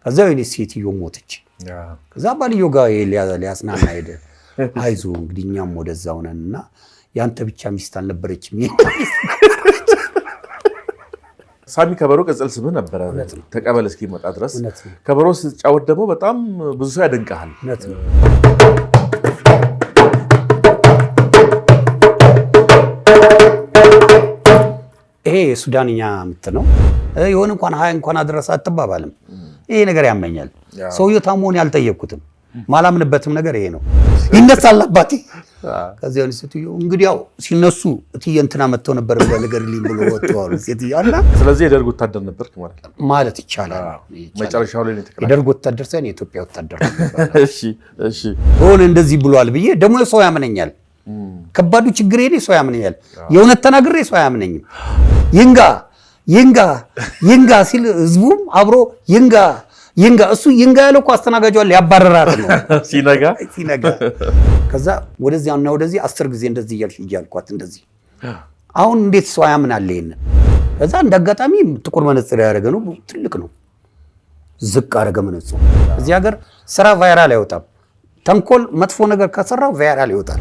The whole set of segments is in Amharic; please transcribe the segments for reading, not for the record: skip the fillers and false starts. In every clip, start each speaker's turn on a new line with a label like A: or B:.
A: ከዛ የኔ ሴትዮ ሞተች ከዛ ባልዮ ጋር ሊያስናና ሄደ አይዞ እንግዲህ እኛም ወደዛው ነንና ያንተ ብቻ ሚስት አልነበረችም
B: ሳሚ ከበሮ ቅጽል ስምህ ነበር ተቀበል እስኪመጣ ድረስ ከበሮ ስትጫወት ደግሞ በጣም ብዙ ሰው ያደንቃል
A: ይሄ ሱዳንኛ ምት ነው የሆነ እንኳን አድረስ አትባባልም ይሄ ነገር ያመኛል ሰውየው ታሞን ያልጠየቅኩትም ማላምንበትም ነገር ይሄ ነው ይነሳል አባቴ ከዚህ አንስተው እንግዲህ ያው ሲነሱ እትዬ እንትና መጥተው ነበር ነገር ሊም ብሎ ወጥቷል ሴትያና
B: ስለዚህ የደርግ ወታደር ነበርክ
A: ማለት ይቻላል
B: መጨረሻው ላይ ነው
A: የደርግ ወታደር ሳይሆን የኢትዮጵያ ወታደር
B: እሺ
A: ሆነ እንደዚህ ብሏል ብዬ ደግሞ ሰው ያመነኛል ከባዱ ችግር ይሄ ሰው ያመነኛል የእውነት ተናግሬ ሰው ያመነኝም ይንጋ ሲል ህዝቡም አብሮ ይንጋ እሱ ይንጋ ያለው እኮ አስተናጋጇል ያባረራት ነው
B: ሲነጋ
A: ከዛ ወደዚያና ወደዚህ 10 ጊዜ እንደዚህ እያልኳት እንደዚህ አሁን እንዴት ሰው ያምናል ይሄን ከዛ እንዳጋጣሚ ጥቁር መነጽር ያደረገ ነው ትልቅ ነው ዝቅ አደረገ መነጽሩ እዚህ ሀገር ስራ ቫይራል አይወጣም ተንኮል መጥፎ ነገር ከሰራው ቫይራል ይወጣል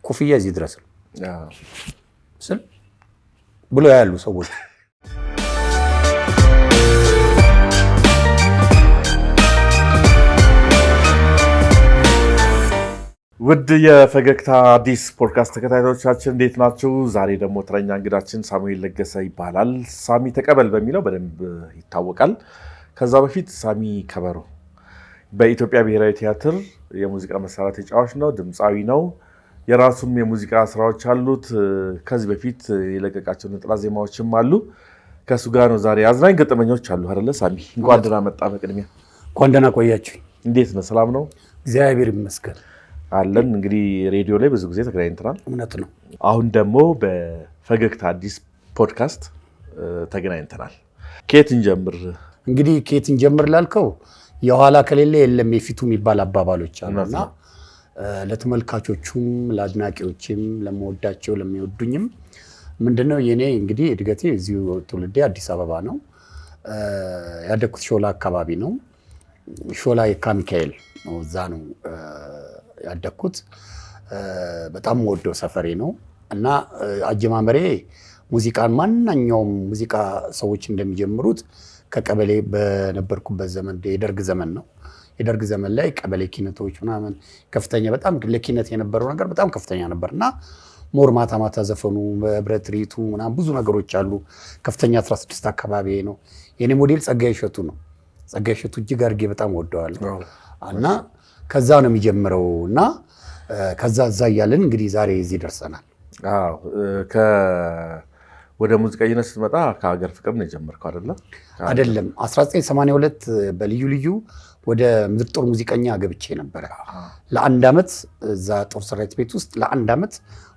A: ኮፍያ እዚህ ድረስ ነው ስል ብሎ ያሉ ሰዎች
B: ውድ የፈገግታ አዲስ ፖድካስት ተከታታዮቻችን እንዴት ናችሁ? ዛሬ ደግሞ ተረኛ እንግዳችን ሳሙኤል ለገሰ ይባላል። ሳሚ ተቀበል በሚለው በደንብ ይታወቃል። ከዛ በፊት ሳሚ ከበሮ በኢትዮጵያ ብሔራዊ ቲያትር የሙዚቃ መሳሪያ ተጫዋች ነው፣ ድምፃዊ ነው። የራሱም የሙዚቃ ስራዎች አሉት። ከዚህ በፊት የለቀቃቸው ነጠላ ዜማዎችም አሉ። ከሱ ጋር ነው ዛሬ አዝናኝ ገጠመኞች አሉ አይደለ ሳሚ? እንኳን ደህና መጣ። በቅድሚያ
A: እንኳን ደህና ቆያችሁ።
B: እንዴት ነው? ሰላም ነው?
A: እግዚአብሔር ይመስገን
B: አለን። እንግዲህ ሬዲዮ ላይ ብዙ ጊዜ ተገናኝተናል።
A: እውነት ነው።
B: አሁን ደግሞ በፈገግታ አዲስ ፖድካስት ተገናኝተናል። ከየት እንጀምር?
A: እንግዲህ ከየት እንጀምር ላልከው የኋላ ከሌለ የለም የፊቱ የሚባል አባባሎች አሉና ለተመልካቾቹም ለአድናቂዎችም ለመወዳቸው ለሚወዱኝም ምንድነው የኔ እንግዲህ እድገቴ እዚሁ ትውልዴ አዲስ አበባ ነው። ያደኩት ሾላ አካባቢ ነው። ሾላ የካሚካኤል ነው እዛ ነው ያደኩት። በጣም ወዶ ሰፈሬ ነው እና አጀማመሬ ሙዚቃን ማንኛውም ሙዚቃ ሰዎች እንደሚጀምሩት ከቀበሌ በነበርኩበት ዘመን የደርግ ዘመን ነው። የደርግ ዘመን ላይ ቀበሌ ኪነቶች ምናምን ከፍተኛ በጣም ለኪነት የነበረው ነገር በጣም ከፍተኛ ነበርና ሞር ማታ ዘፈኑ በህብረት ሪቱ ምናምን ብዙ ነገሮች አሉ። ከፍተኛ 16 አካባቢ ነው። የኔ ሞዴል ጸጋዬ እሸቱ ነው። ጸጋዬ እሸቱ እጅግ አድርጌ በጣም ወደዋለሁ እና ከዛ ነው የሚጀምረው እና ከዛ እያለን እንግዲህ ዛሬ እዚህ ደርሰናል።
B: አዎ ወደ ሙዚቃነት ስትመጣ ከሀገር ፍቅር ነው የጀመርከው
A: አይደለም? 1982 በልዩ ልዩ ወደ ምድር ጦር ሙዚቀኛ ገብቼ ነበር። ለአንድ አመት እዛ ጦር ሰራዊት ቤት ውስጥ ለአንድ አመት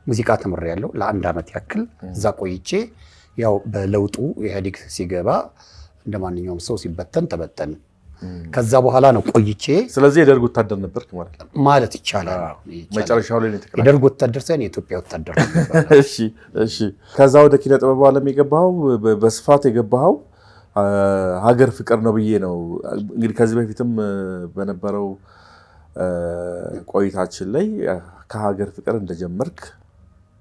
A: ሙዚቃ ተምሬያለሁ። ለአንድ አመት ያክል እዛ ቆይቼ ያው በለውጡ ኢህአዴግ ሲገባ እንደማንኛውም ሰው ሲበተን ተበተን። ከዛ በኋላ ነው ቆይቼ። ስለዚህ
B: የደርግ ወታደር ነበርክ
A: ማለት ይቻላል።
B: መጨረሻው ላይ ነው የተቀላቀልኩት።
A: የደርግ ወታደር ሳይሆን የኢትዮጵያ ወታደር ነበር።
B: እሺ። ከዛ ወደ ኪነ ጥበብ ዓለም የገባኸው በስፋት የገባኸው ሀገር ፍቅር ነው ብዬ ነው እንግዲህ ከዚህ በፊትም በነበረው ቆይታችን ላይ ከሀገር ፍቅር እንደጀመርክ።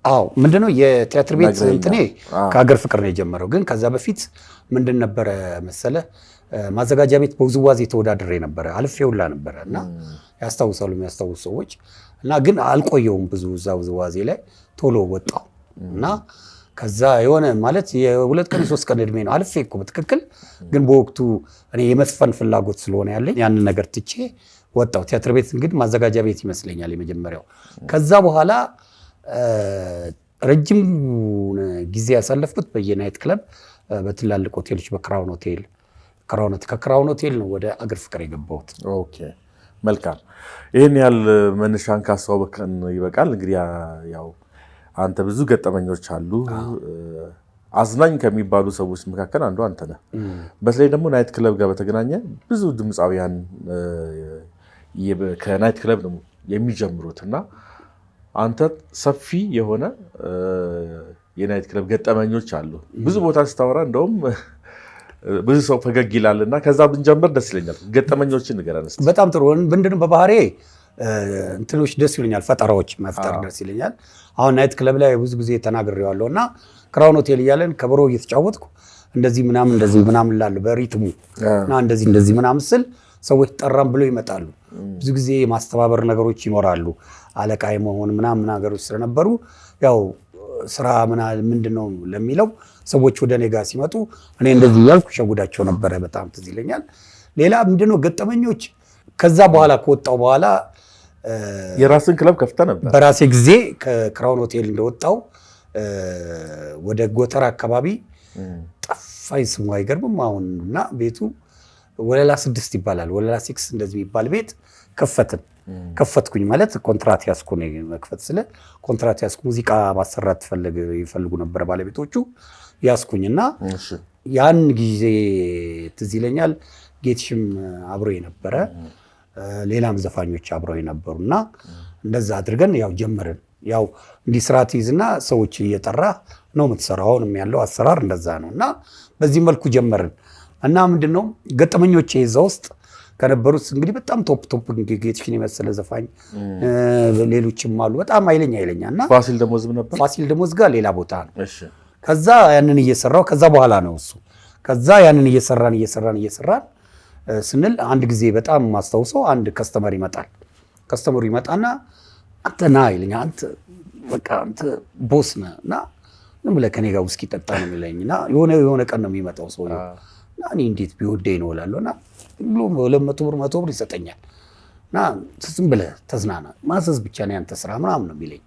A: አዎ ምንድነው የቲያትር ቤት እንትኔ ከሀገር ፍቅር ነው የጀመረው። ግን ከዛ በፊት ምንድን ነበረ መሰለ ማዘጋጃ ቤት በውዝዋዜ ተወዳድሬ ነበረ። አልፌውላ ነበረ እና ያስታውሳሉ የሚያስታውሱ ሰዎች እና ግን አልቆየውም ብዙ እዛ ውዝዋዜ ላይ ቶሎ ወጣው እና ከዛ የሆነ ማለት የሁለት ቀን ሶስት ቀን እድሜ ነው አልፌ እኮ በትክክል። ግን በወቅቱ እኔ የመስፈን ፍላጎት ስለሆነ ያለኝ ያንን ነገር ትቼ ወጣው። ቲያትር ቤት እንግዲህ ማዘጋጃ ቤት ይመስለኛል የመጀመሪያው። ከዛ በኋላ ረጅም ጊዜ ያሳለፍኩት በየናይት ክለብ በትላልቅ ሆቴሎች በክራውን ሆቴል ከክራውን ሆቴል ነው ወደ አገር ፍቅር የገባሁት።
B: ኦኬ መልካም። ይሄን ያህል መነሻን ካስተዋወቅን ይበቃል። እንግዲህ ያው አንተ ብዙ ገጠመኞች አሉ። አዝናኝ ከሚባሉ ሰዎች መካከል አንዱ አንተ ነህ። በተለይ ደግሞ ናይት ክለብ ጋር በተገናኘ ብዙ ድምፃውያን ከናይት ክለብ ነው የሚጀምሩት እና አንተ ሰፊ የሆነ የናይት ክለብ ገጠመኞች አሉ። ብዙ ቦታ ስታወራ እንደውም ብዙ ሰው ፈገግ ይላልና ከዛ ብንጀምር ደስ ይለኛል። ገጠመኞችን ንገረን እስኪ።
A: በጣም ጥሩ። ምንድነው በባህሬ እንትኖች ደስ ይለኛል፣ ፈጠራዎች መፍጠር ደስ ይለኛል። አሁን ናይት ክለብ ላይ ብዙ ጊዜ ተናግሬዋለሁና ክራውን ሆቴል እያለን ከበሮ እየተጫወትኩ እንደዚህ ምናምን እላለሁ በሪትሙ እና እንደዚህ ምናምን ስል ሰዎች ጠራም ብለው ይመጣሉ። ብዙ ጊዜ የማስተባበር ነገሮች ይኖራሉ። አለቃ የመሆን ምናምን ነገሮች ስለነበሩ ያው ስራ ምንድነው ለሚለው ሰዎች ወደ እኔ ጋር ሲመጡ እኔ እንደዚህ ያልኩ ሸጉዳቸው ነበረ። በጣም ትዝ ይለኛል። ሌላ ምንድነው ገጠመኞች ከዛ በኋላ ከወጣው በኋላ
B: የራስን ክለብ ከፍተህ ነበር?
A: በራሴ ጊዜ ከክራውን ሆቴል እንደወጣው ወደ ጎተራ አካባቢ ጠፋኝ ስሙ አይገርምም አሁን እና ቤቱ ወለላ 6 ይባላል። ወለላ 6 እንደዚህ የሚባል ቤት ከፈትኩኝ ማለት ኮንትራት ያስኩ ነው። መክፈት ስለ ኮንትራት ያስኩ ሙዚቃ ማሰራት ይፈልጉ ነበር ባለቤቶቹ ያስኩኝና ያን ጊዜ ትዝ ይለኛል። ጌትሽም አብሮ የነበረ ሌላም ዘፋኞች አብሮ የነበሩና እንደዛ አድርገን ያው ጀመርን። ያው እንዲህ ስርዓት ይዝና ሰዎች እየጠራ ነው የምትሰራው። አሁንም ያለው አሰራር እንደዛ ነውና በዚህ መልኩ ጀመርን እና ምንድነው ገጠመኞቼ እዛ ውስጥ ከነበሩት እንግዲህ በጣም ቶፕ ጌትሽን የመሰለ ዘፋኝ ሌሎችም አሉ። በጣም ኃይለኛና
B: ፋሲል ደሞዝም ነበር።
A: ፋሲል ደሞዝ ጋር ሌላ ቦታ ነው። ከዛ ያንን እየሰራው ከዛ በኋላ ነው እሱ ከዛ ያንን እየሰራን ስንል አንድ ጊዜ በጣም ማስታውሰው አንድ ከስተመር ይመጣል። ከስተመሩ ይመጣና አንተ ና ይለኛል። አንተ በቃ አንተ ቦስ ነህ እና ዝም ብለህ ከኔ ጋር ውስኪ ጠጣ ነው የሚለኝና የሆነ ቀን ነው የሚመጣው ሰውዬው እና እኔ እንዴት ቢወደኝ ነው እላለሁና ብሎ 200 ብር ይሰጠኛል እና ዝም ብለህ ተዝናና ማዘዝ ብቻ ነው ያንተ ስራ ምናምን ነው የሚለኝ።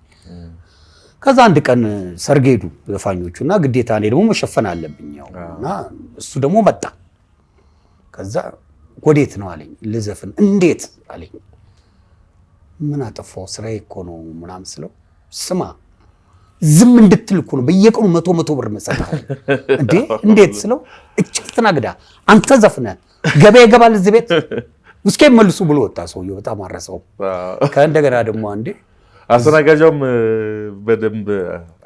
A: ከዛ አንድ ቀን ሰርግ ሄዱ ዘፋኞቹና ግዴታ እኔ ደግሞ መሸፈን አለብኝ እና እሱ ደግሞ መጣ። ከዛ ወዴት ነው አለኝ። ልዘፍን። እንዴት አለኝ። ምን አጠፋው ስራዬ እኮ ነው ምናምን ስለው ስማ ዝም እንድትል እኮ ነው በየቀኑ 100 ብር መሰጣት እንዴ እንዴት ስለው እጭ አንተ ዘፍነህ ገበያ ይገባል እዚህ ቤት ውስኪ መልሱ ብሎ ወጣ ሰውዬው። በጣም አረሰው። ከእንደገና ደግሞ አንዴ
B: አስተናጋጇም በደንብ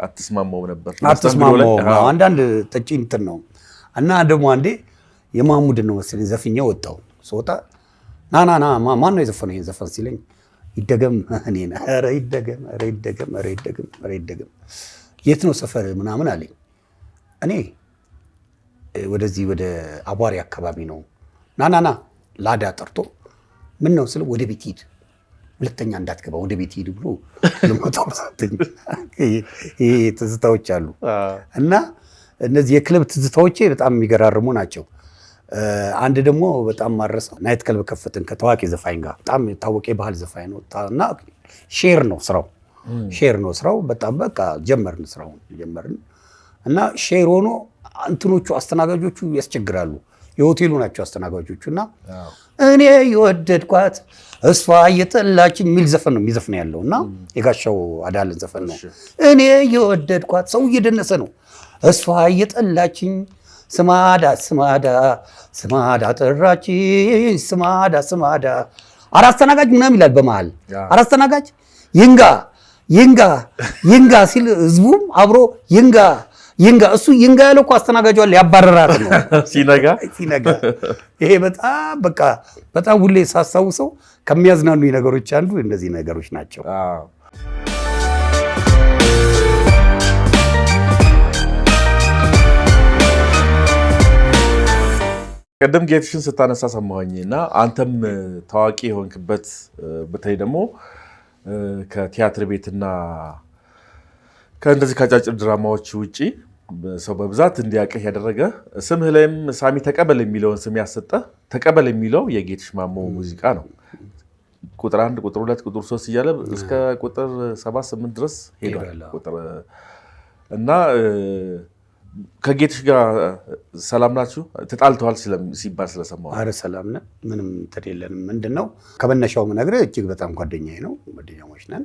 B: አትስማማው ነበር።
A: አንዳንድ ጠጪ እንትን ነው እና ደግሞ አንዴ የማሙድን ነው መሰለኝ ዘፍኜ ወጣው። ስወጣ ና ማን ነው የዘፈነው ይሄን ዘፈን ሲለኝ ይደገም እኔ ነኝ። ኧረ ይደገም የት ነው ሰፈር ምናምን አለኝ። እኔ ወደዚህ ወደ አቧሪ አካባቢ ነው። ና ላዳ ጠርቶ ምን ነው ስለ ወደ ቤት ሂድ፣ ሁለተኛ እንዳትገባ ወደ ቤት ሂድ ብሎ ለሞታው ሰጠኝ። ይሄ ትዝታዎች አሉ እና እነዚህ የክለብ ትዝታዎቼ በጣም የሚገራርሙ ናቸው። አንድ ደግሞ በጣም ማረሰው ናይት ክለብ ከፈትን ከታዋቂ ዘፋኝ ጋር። በጣም የታወቀ ባህል ዘፋኝ ነው እና ሼር ነው ስራው። በጣም በቃ ጀመርን እና ሼር ሆኖ እንትኖቹ አስተናጋጆቹ ያስቸግራሉ። የሆቴሉ ናቸው አስተናጋጆቹ እና እኔ የወደድኳት እሷ እየጠላችኝ የሚል ዘፈን ነው የሚዘፍነው ያለው እና የጋሻው አዳልን ዘፈን ነው። እኔ የወደድኳት ሰው እየደነሰ ነው። እሷ እየጠላችኝ ስማዳ ጠራችኝ ስማዳ አራስተናጋጅ ምናምን ይላል በመሃል አራስተናጋጅ ይንጋ ሲል ህዝቡም አብሮ ይንጋ እሱ ይንጋ ያለው እኮ አስተናጋጇን ሊያባረራት ነው ሲነጋ። ይሄ በጣም ሁሌ ሳስታውሰው ከሚያዝናኑ ነገሮች አንዱ እነዚህ ነገሮች ናቸው።
B: ቀደም ጌትሽን ስታነሳ ሰማሁኝና አንተም ታዋቂ የሆንክበት በተለይ ደግሞ ከቲያትር ቤትና ከእንደዚህ ከአጫጭር ድራማዎች ውጪ ሰው በብዛት እንዲያውቅህ ያደረገ ስምህ ላይም ሳሚ ተቀበል የሚለውን ስም ያሰጠ ተቀበል የሚለው የጌትሽ ማሞ ሙዚቃ ነው። ቁጥር 1 ቁጥር 2 ቁጥር 3 እያለ እስከ ቁጥር 7-8 ድረስ ሄዷል። እና ከጌትሽ ጋር ሰላም ናችሁ? ተጣልተዋል ሲባል ስለሰማሁ።
A: አረ ሰላም ነን፣ ምንም እንትን የለንም። ምንድነው ከመነሻው የምነግርህ እጅግ በጣም ጓደኛዬ ነው፣ ጓደኛሞች ነን።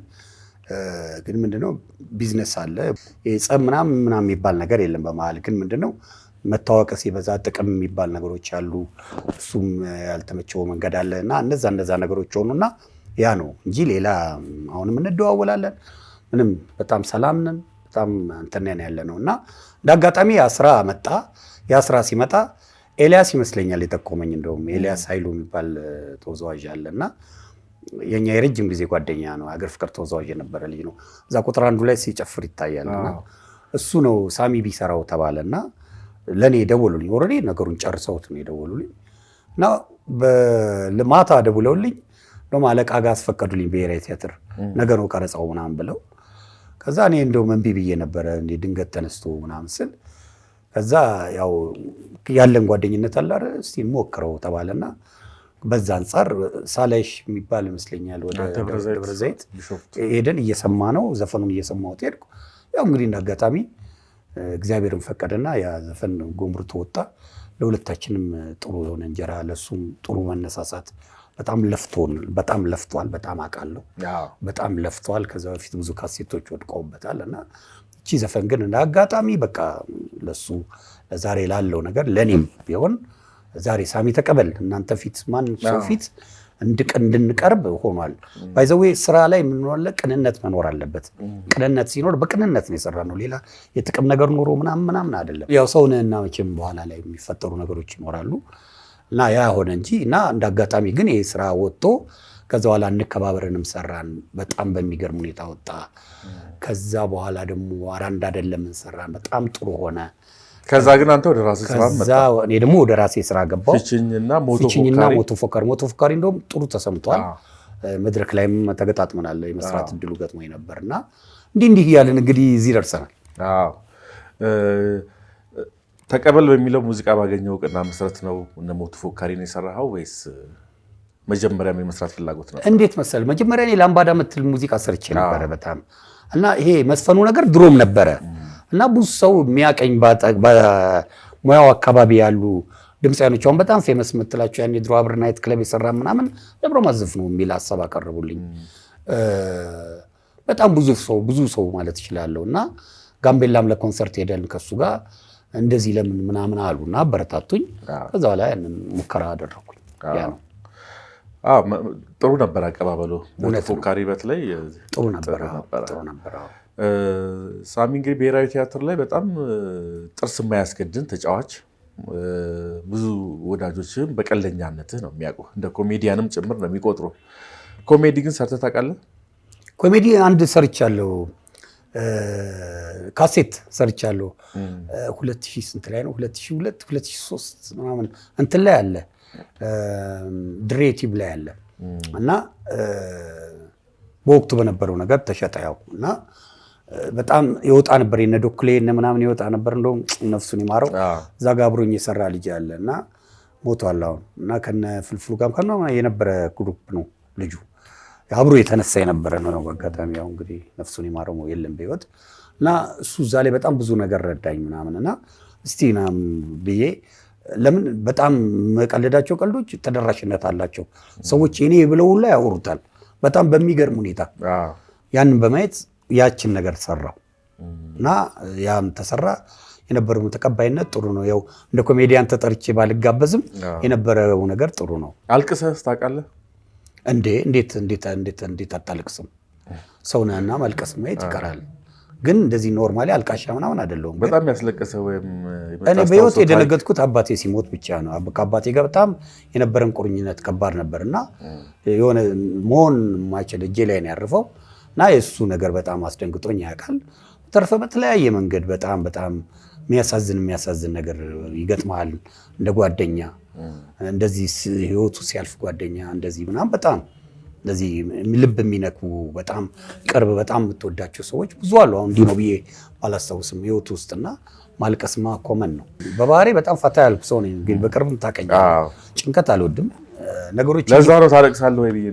A: ግን ምንድነው ቢዝነስ አለ፣ የጸብ ምናምን የሚባል ነገር የለም በመሀል። ግን ምንድነው መታወቅ ሲበዛ ጥቅም የሚባል ነገሮች አሉ። እሱም ያልተመቸው መንገድ አለ እና እነዛ ነገሮች ሆኑና ያ ነው እንጂ ሌላ አሁንም እንደዋወላለን። ምንም በጣም ሰላም ነን፣ በጣም እንትን ያለ ነው እና እንዳጋጣሚ ያ ስራ መጣ። ያ ስራ ሲመጣ ኤልያስ ይመስለኛል የጠቆመኝ። እንደውም ኤልያስ ኃይሉ የሚባል ተወዛዋዥ አለና የኛ የረጅም ጊዜ ጓደኛ ነው። ሀገር ፍቅር ተወዛዋዥ የነበረ ልጅ ነው። እዛ ቁጥር 1 ላይ ሲጨፍር ይታያልና እሱ ነው ሳሚ ቢሰራው ተባለና ለኔ ደወሉልኝ። ኦልሬዲ ነገሩን ጨርሰውት ነው የደወሉልኝ እና በማታ ደውለውልኝ ነው አለቃ ጋር አስፈቀዱልኝ። ብሔራዊ ቲያትር ነገ ነው ቀረጻው ምናምን ብለው ከዛ እኔ እንደውም እምቢ ብዬ ነበረ እንዴ ድንገት ተነስቶ ምናምን ስል ከዛ ያው ያለን ጓደኝነት አለ አይደል እስቲ ሞክረው ተባለና በዛ አንፃር ሳላይሽ የሚባል ይመስለኛል ወደ ደብረ ዘይት ሄደን እየሰማ ነው ዘፈኑን እየሰማሁት ሄድኩ። ያው እንግዲህ እንዳጋጣሚ እግዚአብሔርን ፈቀደና ያ ዘፈን ጎምርቶ ወጣ። ለሁለታችንም ጥሩ የሆነ እንጀራ ለሱም ጥሩ መነሳሳት። በጣም ለፍቷል። በጣም አውቃለሁ በጣም ለፍቷል። ከዛ በፊት ብዙ ካሴቶች ወድቀውበታል እና እቺ ዘፈን ግን እንዳጋጣሚ በቃ ለሱ ለዛሬ ላለው ነገር ለኔም ቢሆን ዛሬ ሳሚ ተቀበል እናንተ ፊት ማን ሰው ፊት እንድንቀርብ ሆኗል። ባይዘዌ ስራ ላይ ምን ሆነ ቅንነት መኖር አለበት። ቅንነት ሲኖር በቅንነት ነው የሰራነው። ሌላ የጥቅም ነገር ኖሮ ምናምን አይደለም። ያው ሰውነና መቼም በኋላ ላይ የሚፈጠሩ ነገሮች ይኖራሉ እና ያ ሆነ እንጂ እና እንዳጋጣሚ ግን ይሄ ስራ ወጥቶ ከዛ በኋላ እንከባበርንም ሰራን። በጣም በሚገርም ሁኔታ ወጣ። ከዛ በኋላ ደግሞ አራንዳ አይደለም እንሰራን። በጣም ጥሩ ሆነ።
B: ከዛ ግን አንተ ወደ ራስህ ስራ መጣ።
A: እኔ ደግሞ ወደ ራሴ ስራ ገባሁ።
B: ፊችኝና
A: ሞቶ ፎካሪ እንደውም ጥሩ ተሰምቷል። መድረክ ላይም ተገጣጥመናል። የመስራት እድሉ ገጥሞኝ ነበርና እንዲህ እያልን እንግዲህ እዚህ ደርሰናል።
B: አዎ ተቀበል በሚለው ሙዚቃ ባገኘው እውቅና መሰረት ነው እነ ሞቶ ፎካሪ ነው የሰራኸው ወይስ መጀመሪያም የመስራት ፍላጎት ነው?
A: እንዴት መሰል መጀመሪያ እኔ ላምባዳ ምትል ሙዚቃ ሰርቼ ነበረ በጣም እና ይሄ መስፈኑ ነገር ድሮም ነበረ እና ብዙ ሰው የሚያቀኝ በሙያው አካባቢ ያሉ ድምፃውያኖች አሁን በጣም ፌመስ የምትላቸው ያን የድሮ አብር ናይት ክለብ የሰራ ምናምን ደብረ ማዘፍ ነው የሚል ሀሳብ አቀረቡልኝ። በጣም ብዙ ሰው ማለት እችላለሁ እና ጋምቤላም ለኮንሰርት ሄደን ከሱ ጋር እንደዚህ ለምን ምናምን አሉና አበረታቱኝ። ከዛ በኋላ ያንን ሙከራ አደረኩኝ። ያ ነው።
B: ጥሩ ነበር አቀባበሉ። ሞቶ ፎካሪ በተለይ
A: ጥሩ ነበር።
B: ሳሚ እንግዲህ ብሔራዊ ቲያትር ላይ በጣም ጥርስ የማያስገድን ተጫዋች፣ ብዙ ወዳጆችም በቀለኛነትህ ነው የሚያውቁ፣ እንደ ኮሜዲያንም ጭምር ነው የሚቆጥሩ። ኮሜዲ ግን ሰርተህ ታውቃለህ?
A: ኮሜዲ አንድ ሰርቻለሁ፣ ካሴት ሰርቻለሁ። 2000 ስንት ላይ ነው 2002 2003 ምናምን እንትን ላይ አለ ድሬቲቭ ላይ አለ እና በወቅቱ በነበረው ነገር ተሸጠ ያው እና በጣም ይወጣ ነበር። የነ ዶክሌ እነ ምናምን ይወጣ ነበር። እንደውም ነፍሱን ይማረው እዛ ጋር አብሮኝ የሰራ ልጅ አለ እና ሞቷል አሁን እና ከነ ፍልፍሉ ጋር ከነ የነበረ ግሩፕ ነው ልጁ አብሮ የተነሳ የነበረ ነው። በአጋጣሚ ያው እንግዲህ ነፍሱን ይማረው የለም በህይወት እና እሱ እዛ ላይ በጣም ብዙ ነገር ረዳኝ ምናምን እና እስቲ ናም ብዬ ለምን በጣም መቀለዳቸው ቀልዶች ተደራሽነት አላቸው። ሰዎች እኔ ብለው ላይ ያወሩታል በጣም በሚገርም ሁኔታ። ያንን በማየት ያችን ነገር ሰራው እና ያም ተሰራ። የነበረው ተቀባይነት ጥሩ ነው። ያው እንደ ኮሜዲያን ተጠርቼ ባልጋበዝም የነበረው ነገር ጥሩ ነው።
B: አልቅሰህ ታውቃለህ?
A: እንዴት አታልቅስም? ሰውነህና ማልቀስ ማየት ይቀራል። ግን እንደዚህ ኖርማሊ አልቃሻ ምናምን አይደለሁም።
B: በጣም ያስለቀሰ ወይም
A: እኔ በህይወት የደነገጥኩት አባቴ ሲሞት ብቻ ነው። ከአባቴ ጋር በጣም የነበረን ቁርኝነት ከባድ ነበርና የሆነ መሆን ማይችል እጄ ላይ ነው ያረፈው እና የእሱ ነገር በጣም አስደንግጦኝ ያውቃል። ተርፈ በተለያየ መንገድ በጣም የሚያሳዝን ነገር ይገጥማል። እንደ ጓደኛ እንደዚህ ህይወቱ ሲያልፍ ጓደኛ እንደዚህ ምናምን በጣም እንደዚህ ልብ የሚነኩ በጣም ቅርብ በጣም የምትወዳቸው ሰዎች ብዙ አሉ። አሁን እንዲህ ነው ብዬ ባላስታውስም ህይወቱ ውስጥና ማልቀስማ ኮመን ነው። በባህሪ በጣም ፈታ ያልኩ ሰው ነኝ። ግን በቅርብም ታውቀኛለህ። ጭንቀት አልወድም ነገሮች።
B: ለዛ ነው ታለቅሳለህ ወይ ብዬ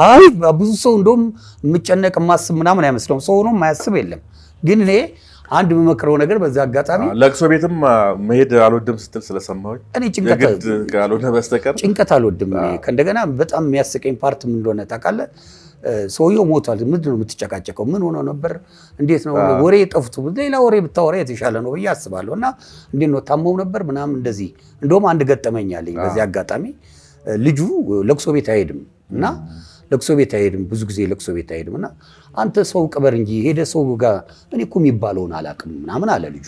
A: አይ ብዙ ሰው እንደውም የምጨነቅ ማስብ ምናምን አይመስለውም። ሰው ሆኖ የማያስብ የለም። ግን እኔ አንድ የምመክረው ነገር በዛ አጋጣሚ
B: ለቅሶ ቤትም መሄድ አልወድም ስትል ስለሰማሁኝ
A: እኔ ጭንቀት
B: ካልሆነ በስተቀር
A: ጭንቀት አልወድም። ከእንደገና በጣም የሚያስቀኝ ፓርት ምን እንደሆነ ታውቃለህ? ሰውየው ሞቷል። ምንድን ነው የምትጨቃጨቀው? ምን ሆኖ ነበር? እንዴት ነው ወሬ ጠፍቶ ሌላ ወሬ ብታወራ የተሻለ ነው ብዬ አስባለሁ። እና እንዴት ነው ታመው ነበር ምናምን እንደዚህ። እንደውም አንድ ገጠመኝ አለኝ በዚህ አጋጣሚ። ልጁ ለቅሶ ቤት አይሄድም እና ለቅሶ ቤት አይሄድም፣ ብዙ ጊዜ ለቅሶ ቤት አይሄድም እና አንተ ሰው ቅበር እንጂ ሄደ ሰው ጋር እኔ እኮ የሚባለውን አላውቅም ምናምን አለ ልጁ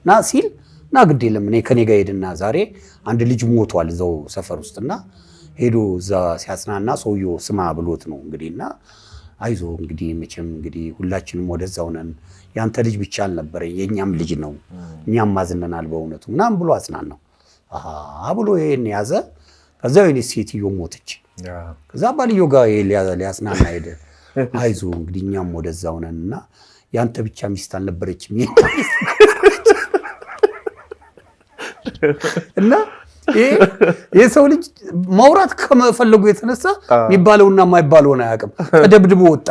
A: እና ሲል እና ግድ የለም እኔ ከኔ ጋር ሄድና ዛሬ አንድ ልጅ ሞቷል እዛው ሰፈር ውስጥና ሄዶ እዛ ሲያጽናና ሰውየው ስማ ብሎት ነው እንግዲህና አይዞ እንግዲህ መቼም እንግዲህ ሁላችንም ወደዛው ነን ያንተ ልጅ ብቻ አልነበረኝ የኛም ልጅ ነው እኛም ማዝነናል በእውነቱ ምናምን ብሎ አጽናናው ብሎ ይሄን ያዘ ከዛ የኔ ሴትዮ ሞተች ከዛ ባልዮ ጋር ሊያጽናና ሄደ አይዞ እንግዲህ እኛም ወደዛው ነንና ያንተ ብቻ ሚስት አልነበረችም እና የሰው ልጅ ማውራት ከመፈለጉ የተነሳ የሚባለውና የማይባለውን አያውቅም ተደብድቦ ወጣ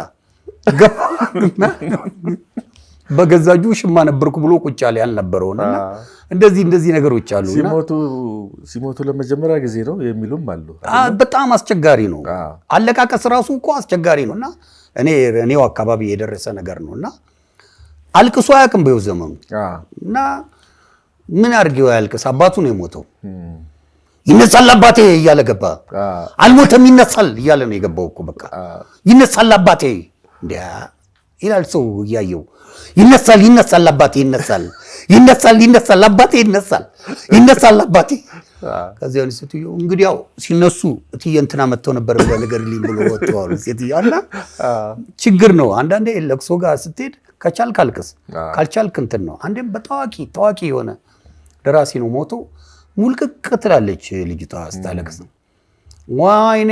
A: በገዛጁ ሽማ ነበርኩ ብሎ ቁጭ ያለ ያልነበረውና እንደዚህ ነገሮች አሉና
B: ሲሞቱ ለመጀመሪያ ጊዜ ነው የሚሉም አሉ
A: በጣም አስቸጋሪ ነው አለቃቀስ ራሱ እኮ አስቸጋሪ ነውና እኔው አካባቢ የደረሰ ነገር ነውና አልቅሶ አያውቅም በየው ዘመኑ እና ምን አድርጌው ያልቅስ አባቱ ነው የሞተው ይነሳል አባቴ እያለ ገባ አልሞተም ይነሳል እያለ ነው የገባው እኮ በቃ ይነሳል አባቴ እንዲያ ይላል ሰው እያየው ይነሳል አባቴ ይነሳል አባቴ ይነሳል አባቴ ከዚያ ነው ሴትዮ እንግዲህ ያው ሲነሱ እትዬ እንትና መጥተው ነበር ነገር ሊም ብሎ ወጥቷል ሴትዮ አላ ችግር ነው አንዳንዴ ለቅሶ ጋር ስትሄድ ከቻልክ አልቅስ ካልቻልክ እንትን ነው አንዴም በታዋቂ የሆነ ደራሲ ነው ሞቶ ሙልቅቅ ትላለች ልጅቷ ስታለቅስ ነው ወይኔ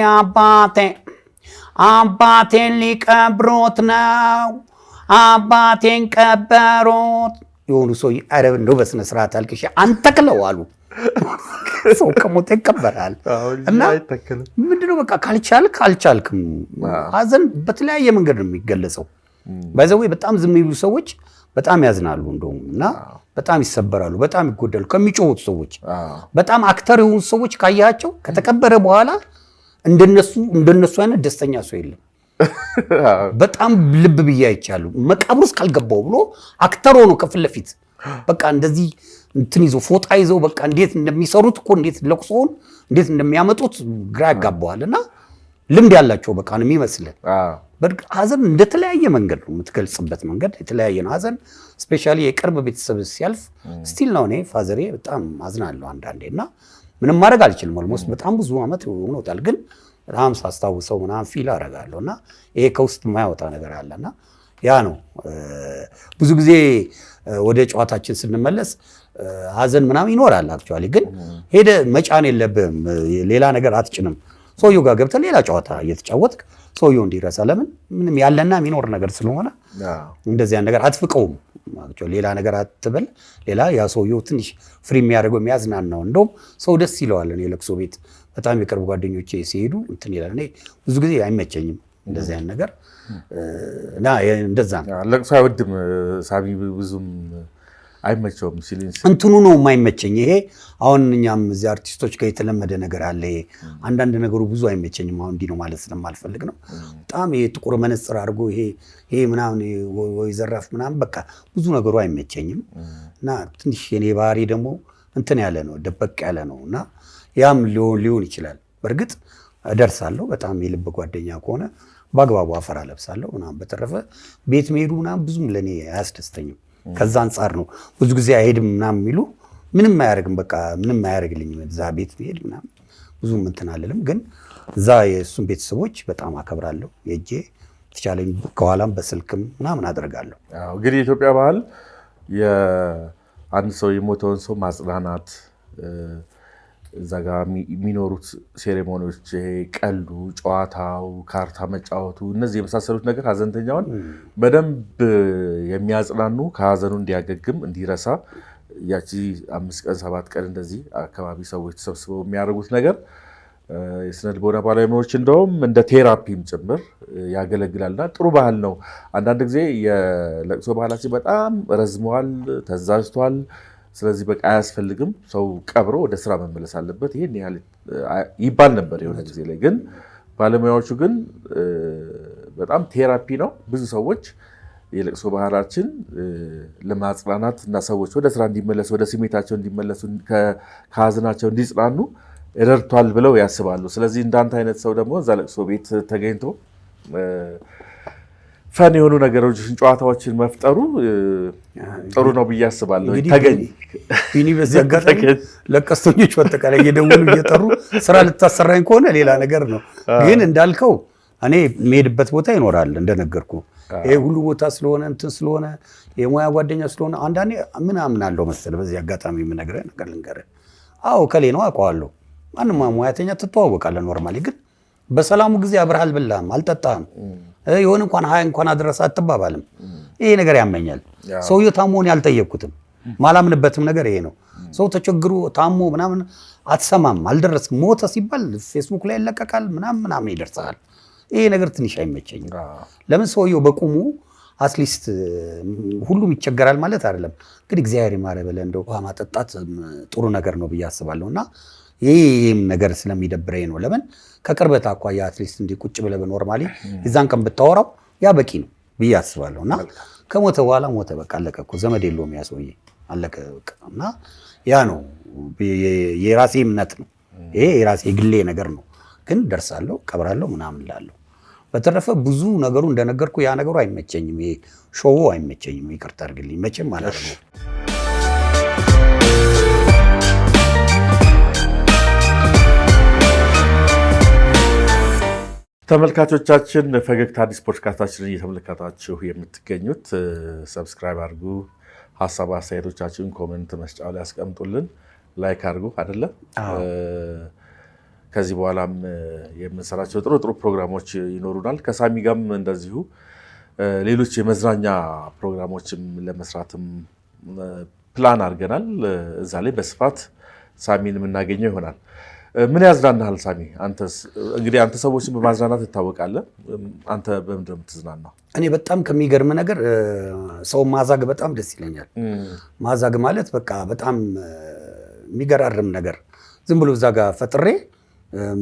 A: አባቴን ሊቀብሮት ነው አባቴን ቀበሮት የሆኑ ሰው አረብ እንደው በስነ ስርዓት አልቅሽ አንተክለው አሉ ሰው ከሞተ ይቀበራል እና ምንድነው በቃ ካልቻልክም ሀዘን በተለያየ መንገድ ነው የሚገለጸው ባይዘው በጣም ዝም ይሉ ሰዎች በጣም ያዝናሉ እንደውም እና በጣም ይሰበራሉ በጣም ይጎዳሉ ከሚጮሁት ሰዎች በጣም አክተር የሆኑ ሰዎች ካያቸው ከተቀበረ በኋላ እንደነሱ አይነት ደስተኛ ሰው የለም በጣም ልብ ብያይቻሉ መቃብሩስ ካልገባው ብሎ አክተር ሆኖ ከፊት ለፊት በቃ እንደዚህ እንትን ይዞ ፎጣ ይዘው በቃ እንዴት እንደሚሰሩት እኮ እንዴት ለቅሶውን እንዴት እንደሚያመጡት ግራ ያጋባዋልና ልምድ ያላቸው በቃ ነው የሚመስል ሀዘን እንደተለያየ መንገድ ነው የምትገልጽበት መንገድ የተለያየ ነው ሀዘን ስፔሻሊ የቅርብ ቤተሰብ ሲያልፍ ስቲል ነው እኔ ፋዘሬ በጣም አዝናለሁ አንዳንዴና ምንም ማድረግ አልችልም ኦልሞስት በጣም ብዙ አመት ሆኖታል ግን በጣም ሳስታውሰው ምናምን ፊል አደርጋለሁና ይሄ ከውስጥ የማያወጣ ነገር አለና ያ ነው ብዙ ጊዜ ወደ ጨዋታችን ስንመለስ ሀዘን ምናምን ይኖራል አክቹአሊ ግን ሄደ መጫን የለብህም ሌላ ነገር አትጭንም ሰውየው ጋር ገብተህ ሌላ ጨዋታ እየተጫወትክ ሰውየው እንዲረሳ ለምን ምንም ያለና የሚኖር ነገር ስለሆነ እንደዚያ ነገር አትፍቀውም አክቹአሊ ሌላ ነገር አትበል ሌላ ያ ሰውየው ትንሽ ፍሪ የሚያደርገው የሚያዝናናው እንደውም ሰው ደስ ይለዋል እኔ ለቅሶ ቤት በጣም የቅርብ ጓደኞቼ ሲሄዱ እንትን ይላል እኔ ብዙ ጊዜ አይመቸኝም እንደዚህ አይነት ነገር እና እንደዛ
B: ለቅሶ አይወድም ሳሚ ብዙም አይመቸውም ሲሊንስ
A: እንትኑ ነው የማይመቸኝ ይሄ አሁን እኛም እዚህ አርቲስቶች ጋር የተለመደ ነገር አለ አንዳንድ ነገሩ ብዙ አይመቸኝም አሁን እንዲህ ነው ማለት ስለማልፈልግ ነው በጣም ይሄ ጥቁር መነጽር አድርጎ ይሄ ምናምን ወይ ዘራፍ ምናምን በቃ ብዙ ነገሩ አይመቸኝም እና ትንሽ የኔ ባህሪ ደግሞ እንትን ያለ ነው ደበቅ ያለ ነውና ያም ሊሆን ይችላል በርግጥ እደርሳለሁ በጣም የልብ ጓደኛ ከሆነ በአግባቡ አፈር አለብሳለሁ ምናምን በተረፈ ቤት መሄዱ ምናምን ብዙም ለኔ አያስደስተኝም ከዛ አንፃር ነው ብዙ ጊዜ አይሄድም ምናምን የሚሉ ምንም አያደርግም በቃ ምንም አያደርግልኝም እዛ ቤት መሄድ ምናምን ብዙም እንትን አልልም ግን እዛ የእሱን ቤተሰቦች በጣም አከብራለሁ የእጄ ተቻለኝ ከኋላም በስልክም ምናምን አደርጋለሁ
B: እንግዲህ የኢትዮጵያ ባህል የአንድ ሰው የሞተውን ሰው ማጽናናት እዛ ጋር የሚኖሩት ሴሬሞኒዎች ቀልዱ ጨዋታው ካርታ መጫወቱ እነዚህ የመሳሰሉት ነገር ሀዘንተኛውን በደንብ የሚያጽናኑ ከሀዘኑ እንዲያገግም እንዲረሳ ያቺ 5 ቀን 7 ቀን እንደዚህ አካባቢ ሰዎች ተሰብስበው የሚያደርጉት ነገር የስነ ልቦና ባለሙያዎች እንደውም እንደ ቴራፒም ጭምር ያገለግላልና ጥሩ ባህል ነው አንዳንድ ጊዜ የለቅሶ ባህላችን በጣም ረዝሟል ተዛዝቷል ስለዚህ በቃ አያስፈልግም ሰው ቀብሮ ወደ ስራ መመለስ አለበት ይሄን ያህል ይባል ነበር የሆነ ጊዜ ላይ ግን ባለሙያዎቹ ግን በጣም ቴራፒ ነው ብዙ ሰዎች የለቅሶ ባህላችን ለማጽናናት እና ሰዎች ወደ ስራ እንዲመለሱ ወደ ስሜታቸው እንዲመለሱ ከሀዘናቸው እንዲጽናኑ ረድቷል ብለው ያስባሉ ስለዚህ እንዳንተ አይነት ሰው ደግሞ እዛ ለቅሶ ቤት ተገኝቶ ፈን የሆኑ ነገሮችን ጨዋታዎችን መፍጠሩ ጥሩ ነው ብዬ አስባለሁ ተገኝ
A: ቢኒ በዚህ አጋጣሚ ለቀስተኞች በአጠቃላይ እየደወሉ እየጠሩ ስራ ልታሰራኝ ከሆነ ሌላ ነገር ነው። ግን እንዳልከው እኔ የምሄድበት ቦታ ይኖራል እንደነገርኩ። ይሄ ሁሉ ቦታ ስለሆነ እንትን ስለሆነ የሙያ ጓደኛ ስለሆነ አንዳንዴ ምን አምናለሁ መሰለህ፣ በዚህ አጋጣሚ የምነግርህ ነገር ልንገርህ። አዎ ከሌ ነው አውቀዋለሁ። ማንም ሙያተኛ ትተዋወቃለህ ኖርማሊ። ግን በሰላሙ ጊዜ አብረህ አልበላህም፣ አልጠጣህም፣ የሆነ እንኳን ሀያ እንኳን አድረስ አትባባልም። ይሄ ነገር ያመኛል። ሰውዬው ታሞን ያልጠየቅኩትም ማላምንበትም ነገር ይሄ ነው። ሰው ተቸግሮ ታሞ ምናምን አትሰማም፣ አልደረስም። ሞተ ሲባል ፌስቡክ ላይ ይለቀቃል ምናምን ይደርሳል። ይሄ ነገር ትንሽ አይመቸኝም። ለምን ሰውየው በቁሙ አትሊስት ሁሉም ይቸገራል ማለት አይደለም። ግን እግዚአብሔር ይማረ ብለህ እንደው ውሃ ማጠጣት ጥሩ ነገር ነው ብዬ አስባለሁ። እና ይህም ነገር ስለሚደብረኝ ነው። ለምን ከቅርበት አኳያ አትሊስት እንዲህ ቁጭ ብለህ ኖርማሊ የዛን ቀን ብታወራው ያ በቂ ነው ብዬ አስባለሁ። እና ከሞተ በኋላ ሞተ፣ በቃ አለቀ እኮ ዘመድ የለውም ያ ሰውዬ፣ አለቀ በቃ። እና ያ ነው የራሴ እምነት ነው። ይሄ የራሴ የግሌ ነገር ነው። ግን ደርሳለሁ፣ ቀብራለሁ ምናምን እላለሁ። በተረፈ ብዙ ነገሩ እንደነገርኩ ያ ነገሩ አይመቸኝም። ይሄ ሾው አይመቸኝም። ይቅርታ አድርግልኝ፣ መቼም ማለት ነው።
B: ተመልካቾቻችን ፈገግታ አዲስ ፖድካስታችንን እየተመለከታችሁ የምትገኙት ሰብስክራይብ አድርጉ፣ ሀሳብ አስተያየቶቻችሁን ኮሜንት መስጫው ላይ ያስቀምጡልን፣ ላይክ አድርጉ አይደለ? ከዚህ በኋላም የምንሰራቸው ጥሩ ጥሩ ፕሮግራሞች ይኖሩናል። ከሳሚ ጋርም እንደዚሁ ሌሎች የመዝናኛ ፕሮግራሞችም ለመስራትም ፕላን አድርገናል። እዛ ላይ በስፋት ሳሚን የምናገኘው ይሆናል። ምን ያዝናናሃል ሳሚ? አንተስ? እንግዲህ አንተ ሰዎችን በማዝናናት ትታወቃለህ። አንተ በምንድን ነው የምትዝናናው?
A: እኔ በጣም ከሚገርም ነገር ሰው ማዛግ በጣም ደስ ይለኛል። ማዛግ ማለት በቃ በጣም የሚገራርም ነገር ዝም ብሎ እዛ ጋር ፈጥሬ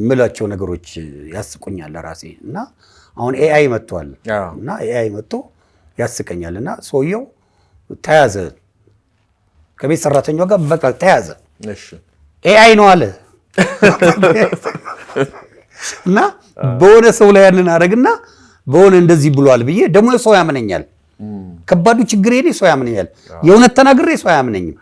A: ምላቸው ነገሮች ያስቁኛል ለራሴ። እና አሁን ኤአይ መጥቷል እና ኤአይ መጥቶ ያስቀኛል። እና ሰውየው ተያዘ ከቤት ሰራተኛው ጋር በቃ ተያዘ። ኤአይ ነው አለ እና በሆነ ሰው ላይ ያንን አደረግና በሆነ እንደዚህ ብሏል ብዬ ደግሞ ሰው ያምነኛል። ከባዱ ችግር የኔ ሰው ያምነኛል። የእውነት ተናግሬ ሰው አያምነኝም።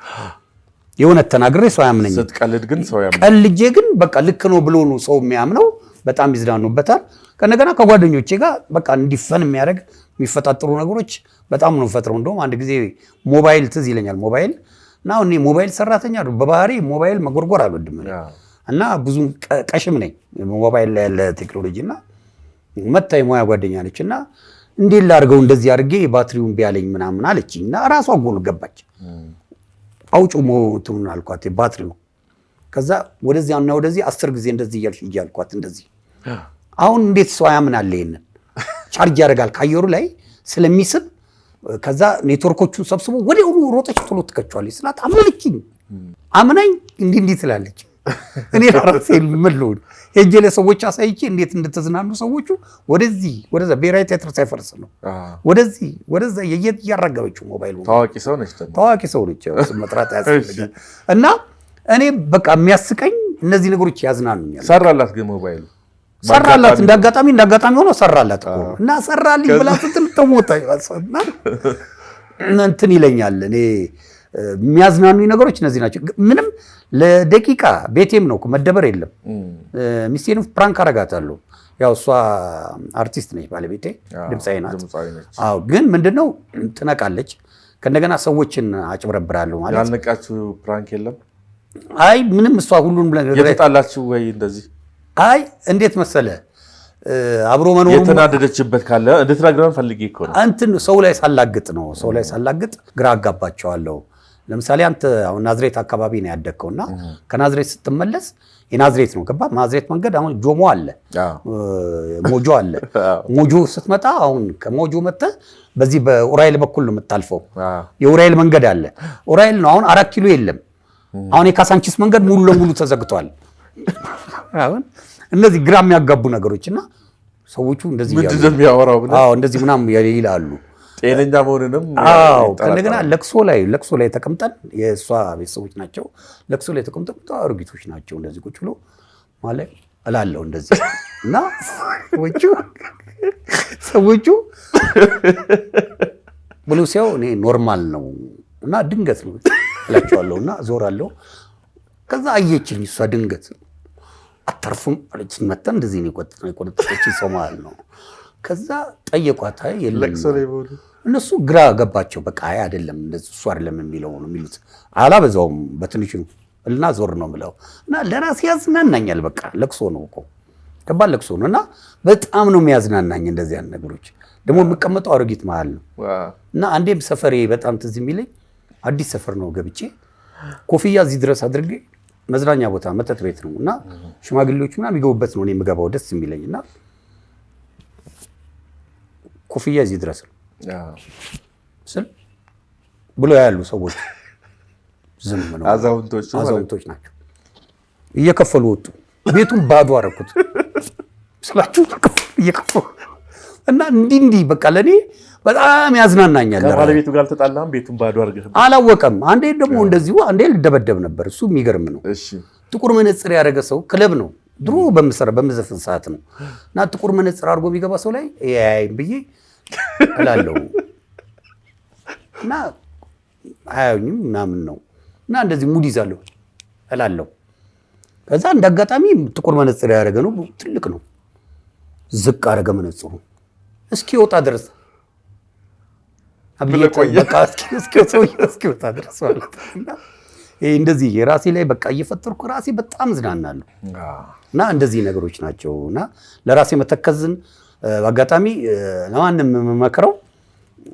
A: የእውነት ተናግሬ ሰው አያምነኝም።
B: ስትቀልድ ግን ሰው ያምነኛል።
A: ቀልጄ ግን በቃ ልክ ነው ብሎ ነው ሰው የሚያምነው። በጣም ይዝናኑበታል። ከነገና ከጓደኞቼ ጋር በቃ እንዲፈን የሚያደርግ የሚፈጣጥሩ ነገሮች በጣም ነው ፈጥረው። እንደውም አንድ ጊዜ ሞባይል ትዝ ይለኛል። ሞባይል እና እኔ ሞባይል ሰራተኛ በባህሪ ሞባይል መጎርጎር አልወድም እና ብዙም ቀሽም ነኝ ሞባይል ላይ ያለ ቴክኖሎጂ። እና መታ የሙያ ጓደኛ ነች እና እንዴት ላድርገው እንደዚህ አድርጌ ባትሪውን ቢያለኝ ምናምን አለችኝ። እና ራሷ ጎል ገባች። አውጩ ሞቱን አልኳት ባትሪው። ከዛ ወደዚያ እና ወደዚህ 10 ጊዜ እንደዚህ እያልኳት እንደዚህ። አሁን እንዴት ሰው ያምናል? ይሄንን ቻርጅ ያደርጋል ከአየሩ ላይ ስለሚስብ። ከዛ ኔትወርኮቹን ሰብስቦ ወዲያውኑ ሮጠች ቶሎ ትከቻለች ስላት አመነችኝ። አምናኝ እንዲህ ትላለች። እኔ ራሴ ምን ልሁን ሄጄ ለሰዎች አሳይቼ እንዴት እንደተዝናኑ ሰዎቹ ወደዚህ ወደዛ ብሔራዊ ቲያትር ሳይፈርስ ነው ወደዚህ ወደዛ እያራገበችው ሞባይሉ።
B: ታዋቂ ሰው ነች።
A: ታዋቂ ሰው ነች። መጥራት ያስፈልጋል። እና እኔ በቃ የሚያስቀኝ እነዚህ ነገሮች ያዝናኑኛል።
B: ሰራላት ግን ሞባይሉ
A: ሰራላት። እንዳጋጣሚ ሆኖ ሰራላት እኮ እና ሰራልኝ ብላ ስትል ተሞታ እንትን ይለኛል። እኔ የሚያዝናኑኝ ነገሮች እነዚህ ናቸው። ምንም ለደቂቃ ቤቴም ነው መደበር የለም። ሚስቴን ፕራንክ አረጋታለሁ። ያው እሷ አርቲስት ነች፣ ባለቤቴ ድምፃዊ ናት። አዎ፣ ግን ምንድነው ትነቃለች። ከእንደገና ሰዎችን አጭበረብራለሁ ማለት።
B: ያልነቃችሁ ፕራንክ የለም?
A: አይ ምንም እሷ ሁሉን
B: የተጣላችሁ ወይ እንደዚህ?
A: አይ እንዴት መሰለ አብሮ መኖሩ
B: የተናደደችበት ካለ እንድትነግረን ፈልጌ እኮ ነው። እንትን
A: ሰው ላይ ሳላግጥ ግራ አጋባቸዋለሁ። ለምሳሌ አንተ አሁን ናዝሬት አካባቢ ነው ያደግከውና ከናዝሬት ስትመለስ የናዝሬት ነው ገባ። ናዝሬት መንገድ አሁን ጆሞ አለ፣ ሞጆ አለ። ሞጆ ስትመጣ አሁን ከሞጆ መጥተህ በዚህ በኡራኤል በኩል ነው የምታልፈው። የኡራኤል መንገድ አለ። ኡራኤል ነው አሁን 4 ኪሎ የለም። አሁን የካሳንቺስ መንገድ ሙሉ ለሙሉ ተዘግቷል። አሁን እነዚህ ግራ የሚያጋቡ ነገሮችና ሰዎቹ እንደዚህ
B: ምንድን ነው የሚያወራው?
A: እንደዚህ ምናምን ይላሉ።
B: ጤነኛ መሆንንም
A: ከእንደገና ለቅሶ ላይ ተቀምጠን የእሷ ቤተሰቦች ናቸው። ለቅሶ ላይ ተቀምጠን አሮጊቶች ናቸው። እንደዚህ ቁጭ ብሎ ማለት እላለሁ እንደዚህ እና ሰዎቹ ብሎ ሲያው እኔ ኖርማል ነው እና ድንገት ነው እላቸዋለሁና ዞራለሁ። ከዛ አየችኝ እሷ ድንገት አተርፉም አለች። መጣ እንደዚህ ነው የቆነጠጠች ሰው ማለት ነው። ከዛ ጠየቋት። አይ የለም እነሱ ግራ ገባቸው። በቃ አይ አይደለም እንደዚህ እሱ አይደለም የሚለው ነው የሚሉት። አላበዛውም በትንሹ እና ዞር ነው የምለው እና ለራሴ ያዝናናኛል። በቃ ለቅሶ ነው እኮ ከባድ ለቅሶ ነው እና በጣም ነው የሚያዝናናኝ እንደዚህ አይነት ነገሮች። ደግሞ የምቀመጠው አሮጊት መሀል ነው እና አንዴም ሰፈሬ በጣም ትዝ የሚለኝ አዲስ ሰፈር ነው ገብቼ ኮፍያ እዚህ ድረስ አድርጌ መዝናኛ ቦታ መጠጥ ቤት ነው እና ሽማግሌዎች ምናምን የሚገቡበት ነው እኔ የምገባው ደስ የሚለኝ እና ኮፍያ እዚህ ድረስ ነው ስል ብሎ ያሉ ሰዎች ዝም ነው። አዛውንቶች ናቸው። እየከፈሉ ወጡ። ቤቱን ባዶ አደረኩት ስላችሁ እየከፈሉ እና እንዲህ በቃ ለኔ በጣም ያዝናናኛል።
B: ከባለቤቱ ጋር ተጣላም ቤቱን ባዶ አድርገህ
A: አላወቀም። አንዴ ደግሞ እንደዚሁ አንዴ ልደበደብ ነበር። እሱ የሚገርም ነው። ጥቁር መነጽር ያደረገ ሰው ክለብ ነው ድሮ በምዘፍን ሰዓት ነው እና ጥቁር መነጽር አድርጎ የሚገባ ሰው ላይ ያይም ብዬ እላለሁ እና አያዩኝም ምናምን ነው እና እንደዚህ ሙድ ይዛለሁ እላለሁ። ከዛ እንዳጋጣሚ ጥቁር መነጽር ያደረገ ነው፣ ትልቅ ነው። ዝቅ አደረገ መነጽሩ እስኪወጣ ድረስ እስኪወጣ ድረስ ማለት ነው። እንደዚህ የራሴ ላይ በቃ እየፈጠርኩ ራሴ በጣም ዝናናለሁ እና እንደዚህ ነገሮች ናቸው እና ለራሴ መተከዝን በአጋጣሚ ለማንም የምመክረው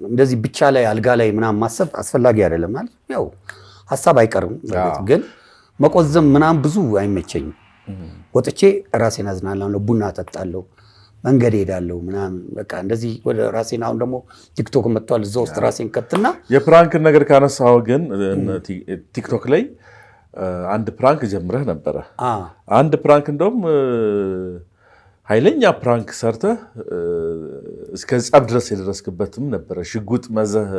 A: እንደዚህ ብቻ ላይ አልጋ ላይ ምናምን ማሰብ አስፈላጊ አይደለም። ማለት ያው ሀሳብ አይቀርም ግን መቆዘም ምናምን ብዙ አይመቸኝም። ወጥቼ ራሴን አዝናናለሁ፣ ቡና እጠጣለሁ፣ መንገድ ሄዳለሁ ምናምን በቃ እንደዚህ ወደ ራሴን። አሁን ደግሞ ቲክቶክ መጥቷል። እዛ ውስጥ ራሴን ከትና
B: የፕራንክን ነገር ካነሳው ግን ቲክቶክ ላይ አንድ ፕራንክ ጀምረህ ነበረ። አንድ ፕራንክ እንደውም ኃይለኛ ፕራንክ ሰርተህ እስከ ጸብ ድረስ የደረስክበትም ነበረ። ሽጉጥ መዘህ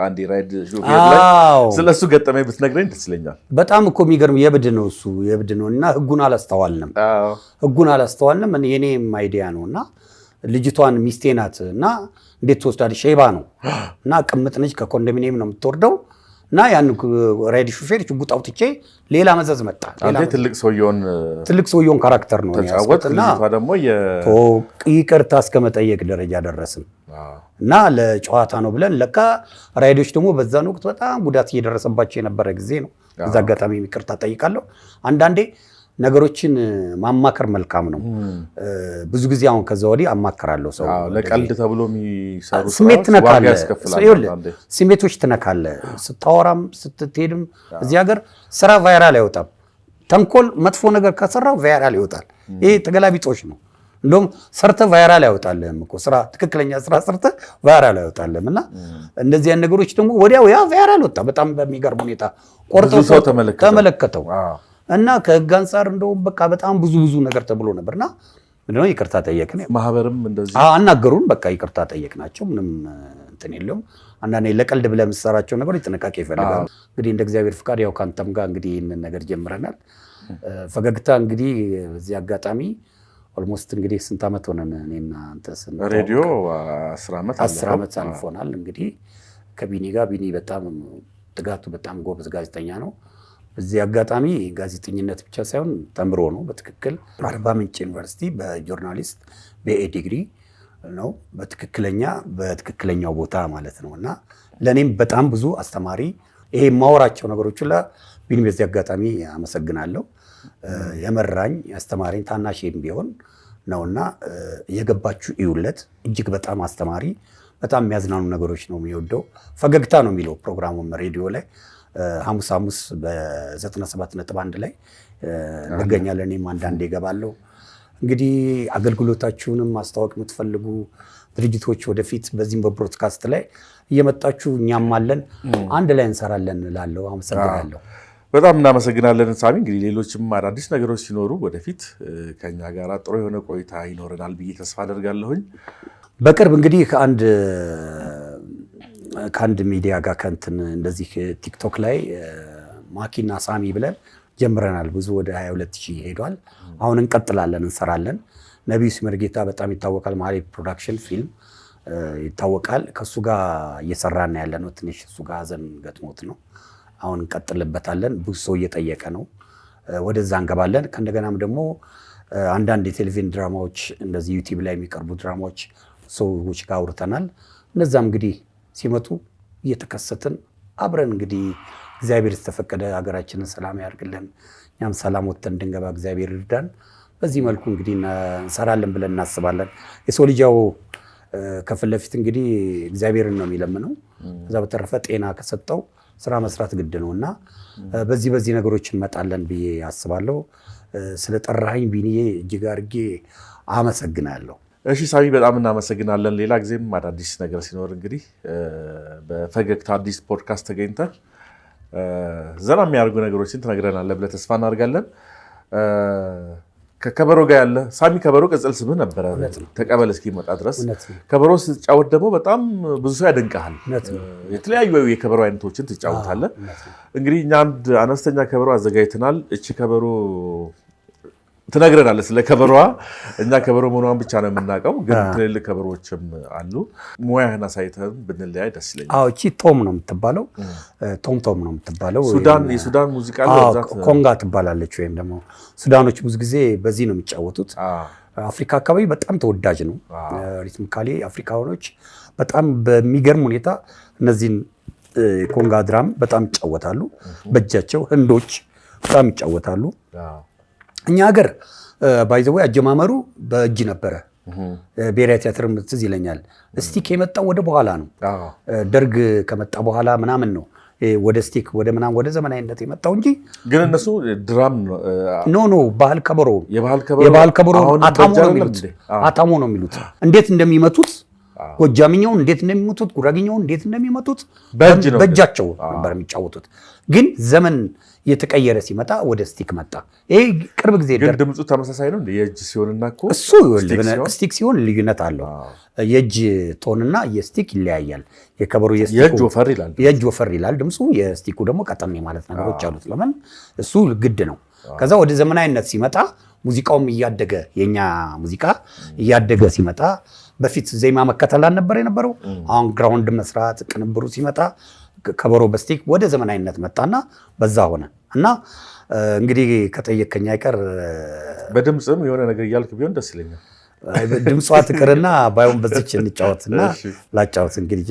B: አንድ ራይድ ሾፌር ላይ ስለሱ ገጠመኝ ብትነግረኝ ደስ ይለኛል።
A: በጣም እኮ የሚገርም የብድ ነው እሱ የብድ ነው እና ህጉን አላስተዋልንም። የኔም አይዲያ ነው እና ልጅቷን ሚስቴ ናት እና እንዴት ትወስዳለች? ሼባ ነው እና ቅምጥ ነች፣ ከኮንዶሚኒየም ነው የምትወርደው እና ያን ራይድ ሹፌር ሽጉጥ አውጥቼ ሌላ መዘዝ መጣ።
B: ትልቅ ሰውየውን
A: ካራክተር ነው
B: ያስቆጥና ደግሞ
A: ይቅርታ እስከመጠየቅ ደረጃ ደረስን እና ለጨዋታ ነው ብለን ለካ ራይዶች ደግሞ በዛን ወቅት በጣም ጉዳት እየደረሰባቸው የነበረ ጊዜ ነው። በዛ አጋጣሚ ይቅርታ ጠይቃለሁ። አንዳንዴ ነገሮችን ማማከር መልካም ነው። ብዙ ብዙ ጊዜ አሁን ከዛ ወዲህ አማከራለሁ። ሰው
B: ለቀልድ ተብሎ የሚሰሩ
A: ስሜት ትነካለህ፣ ስሜቶች ትነካለህ። ስታወራም ስትሄድም እዚህ ሀገር ስራ ቫይራል አይወጣም። ተንኮል መጥፎ ነገር ከሰራው ቫይራል ይወጣል። ይሄ ተገላቢጦች ነው። እንደውም ሰርተህ ቫይራል አይወጣልህም እኮ ስራ፣ ትክክለኛ ስራ ሰርተህ ቫይራል አይወጣልህም። እና እንደዚህ አይነት ነገሮች ደግሞ ወዲያው ያ ቫይራል ወጣ። በጣም በሚገርም ሁኔታ ቆርጠው ተመለከተው እና ከህግ አንጻር እንደውም በቃ በጣም ብዙ ነገር ተብሎ ነበርና ምንድነው ይቅርታ ጠየቅን።
B: ማህበርም እንደዚህ
A: አናገሩን። በቃ ይቅርታ ጠየቅናቸው። ምንም እንትን የለውም። አንዳንዴ ለቀልድ ብለህ የምትሰራቸው ነገሮች ጥንቃቄ ይፈልጋሉ። እንግዲህ እንደ እግዚአብሔር ፍቃድ ያው ካንተም ጋር እንግዲህ ይህንን ነገር ጀምረናል። ፈገግታ እንግዲህ በዚህ አጋጣሚ ኦልሞስት እንግዲህ ስንት ዓመት ሆነን እኔና አንተ
B: ሬዲዮ
A: 10 ዓመት አልፎናል። እንግዲህ ከቢኒ ጋር ቢኒ በጣም ትጋቱ በጣም ጎበዝ ጋዜጠኛ ነው። በዚህ አጋጣሚ ጋዜጠኝነት ብቻ ሳይሆን ተምሮ ነው በትክክል አርባ ምንጭ ዩኒቨርሲቲ በጆርናሊስት በኤ ዲግሪ ነው በትክክለኛው ቦታ ማለት ነው። እና ለእኔም በጣም ብዙ አስተማሪ ይሄ የማወራቸው ነገሮች ሁላ ቢኒ በዚህ አጋጣሚ አመሰግናለሁ። የመራኝ አስተማሪኝ ታናሽም ቢሆን ነውና የገባችሁ እዩለት። እጅግ በጣም አስተማሪ፣ በጣም የሚያዝናኑ ነገሮች ነው የሚወደው። ፈገግታ ነው የሚለው ፕሮግራሙም ሬዲዮ ላይ ሐሙስ በ97.1 ላይ እንገኛለን። እኔም አንዳንዴ እገባለሁ። እንግዲህ አገልግሎታችሁንም ማስታወቅ የምትፈልጉ ድርጅቶች ወደፊት በዚህም በብሮድካስት ላይ እየመጣችሁ እኛም አለን አንድ ላይ እንሰራለን እላለሁ። አመሰግናለሁ።
B: በጣም እናመሰግናለን ሳሚ። እንግዲህ ሌሎችም አዳዲስ ነገሮች ሲኖሩ ወደፊት ከኛ ጋር ጥሩ የሆነ ቆይታ ይኖረናል ብዬ ተስፋ አደርጋለሁኝ።
A: በቅርብ እንግዲህ ከአንድ ሚዲያ ጋር ከእንትን እንደዚህ ቲክቶክ ላይ ማኪና ሳሚ ብለን ጀምረናል። ብዙ ወደ 22,000 ሄዷል። አሁን እንቀጥላለን፣ እንሰራለን። ነቢዩ ሲመርጌታ በጣም ይታወቃል። ማሌ ፕሮዳክሽን ፊልም ይታወቃል። ከሱ ጋር እየሰራን ያለ ነው። ትንሽ እሱ ጋር ሀዘን ገጥሞት ነው አሁን እንቀጥልበታለን። ብዙ ሰው እየጠየቀ ነው። ወደዛ እንገባለን። ከእንደገናም ደግሞ አንዳንድ የቴሌቪዥን ድራማዎች እንደዚህ ዩቲዩብ ላይ የሚቀርቡ ድራማዎች ሰዎች ጋር አውርተናል። እነዛም እንግዲህ ሲመጡ እየተከሰትን አብረን እንግዲህ እግዚአብሔር የተፈቀደ ሀገራችንን ሰላም ያርግልን፣ እኛም ሰላም ወጥተን እንድንገባ እግዚአብሔር ይርዳን። በዚህ መልኩ እንግዲህ እንሰራለን ብለን እናስባለን። የሰው ልጅ ያው ከፊት ለፊት እንግዲህ እግዚአብሔርን ነው የሚለምነው። ከዛ በተረፈ ጤና ከሰጠው ስራ መስራት ግድ ነው እና በዚህ ነገሮች እንመጣለን ብዬ አስባለሁ። ስለጠራኸኝ ቢኒዬ እጅግ አድርጌ አመሰግናለሁ።
B: እሺ ሳሚ በጣም እናመሰግናለን። ሌላ ጊዜም አዳዲስ ነገር ሲኖር እንግዲህ በፈገግታ አዲስ ፖድካስት ተገኝተህ ዘና የሚያደርጉ ነገሮችን ትነግረናለህ ብለህ ተስፋ እናደርጋለን። ከከበሮ ጋር ያለ ሳሚ ከበሮ ቅጽል ስምህ ነበረ ተቀበል እስኪመጣ ድረስ። ከበሮ ስትጫወት ደግሞ በጣም ብዙ ሰው ያደንቀሃል። የተለያዩ የከበሮ አይነቶችን ትጫወታለህ። እንግዲህ እኛ አንድ አነስተኛ ከበሮ አዘጋጅተናል። እቺ ከበሮ ትነግረናለህ ስለ ከበሮዋ። እኛ ከበሮ መሆኗን ብቻ ነው የምናውቀው፣ ግን ትልልቅ ከበሮዎችም አሉ። ሙያህን አሳይተን ብንለያይ ደስ ይለኛል።
A: አዎ እቺ ቶም ነው የምትባለው። ቶም ነው የምትባለው።
B: የሱዳን ሙዚቃ
A: ኮንጋ ትባላለች። ወይም ደግሞ ሱዳኖች ብዙ ጊዜ በዚህ ነው የሚጫወቱት። አፍሪካ አካባቢ በጣም ተወዳጅ ነው። ሪትሚካሊ አፍሪካኖች በጣም በሚገርም ሁኔታ እነዚህን ኮንጋ ድራም በጣም ይጫወታሉ በእጃቸው። ህንዶች በጣም ይጫወታሉ። እኛ ሀገር ባይዘው አጀማመሩ በእጅ ነበረ። ብሔራዊ ቲያትር ትዝ ይለኛል። ስቲክ የመጣው ወደ በኋላ ነው። ደርግ ከመጣ በኋላ ምናምን ነው ወደ ስቲክ ወደ ምናምን ወደ ዘመናዊነት የመጣው እንጂ
B: ግን እነሱ ድራም
A: ኖ ባህል ከበሮ የባህል ከበሮ አታሞ ነው የሚሉት። እንዴት እንደሚመቱት ጎጃምኛውን እንዴት እንደሚመቱት፣ ጉራጌኛውን እንዴት እንደሚመቱት በእጃቸው ነበር የሚጫወቱት። ግን ዘመን የተቀየረ ሲመጣ ወደ ስቲክ መጣ። ይሄ ቅርብ ጊዜ
B: ግን ድምፁ ተመሳሳይ ነው። የእጅ ሲሆንና እኮ
A: እሱ ስቲክ ሲሆን ልዩነት አለው። የእጅ ቶንና የስቲክ ይለያያል። የከበሮ የእጅ ወፈር ይላል ድምፁ፣ የስቲኩ ደግሞ ቀጠን ማለት ነገሮች አሉት። ለምን እሱ ግድ ነው። ከዛ ወደ ዘመናዊነት ሲመጣ ሙዚቃውም እያደገ የኛ ሙዚቃ እያደገ ሲመጣ በፊት ዜማ መከተል ነበር የነበረው። አሁን ግራውንድ መስራት ቅንብሩ ሲመጣ ከበሮ በስቲክ ወደ ዘመናዊነት መጣና በዛ ሆነ እና እንግዲህ ከጠየቀኝ አይቀር
B: በድምጽም የሆነ ነገር እያልክ ቢሆን ደስ ይለኛል።
A: ድምጿ ትቅርና ባይሆን በዚች እንጫወትና ላጫወት እንግዲህ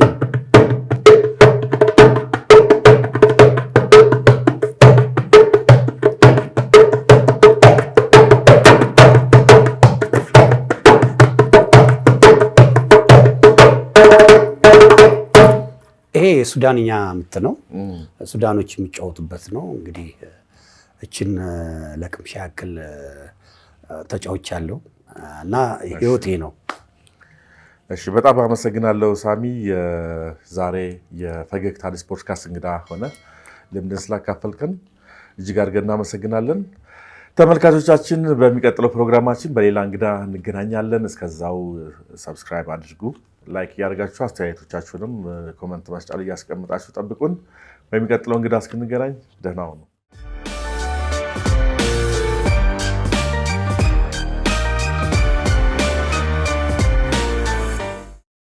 A: ይሄ የሱዳንኛ ምት ነው። ሱዳኖች የሚጫወቱበት ነው። እንግዲህ እችን ለቅምሻ ያክል ተጫውቻለሁ እና ህይወቴ ነው።
B: እሺ በጣም አመሰግናለሁ ሳሚ። ዛሬ የፈገግታ አዲስ ፖድካስት እንግዳ ሆነ ልምድን ስላካፈልከን እጅግ አድርገን እናመሰግናለን። ተመልካቾቻችን በሚቀጥለው ፕሮግራማችን በሌላ እንግዳ እንገናኛለን። እስከዛው ሰብስክራይብ አድርጉ፣ ላይክ እያደርጋችሁ አስተያየቶቻችሁንም ኮመንት መስጫ ላይ እያስቀምጣችሁ ጠብቁን። በሚቀጥለው እንግዳ እስክንገናኝ ደህና ሁኑ።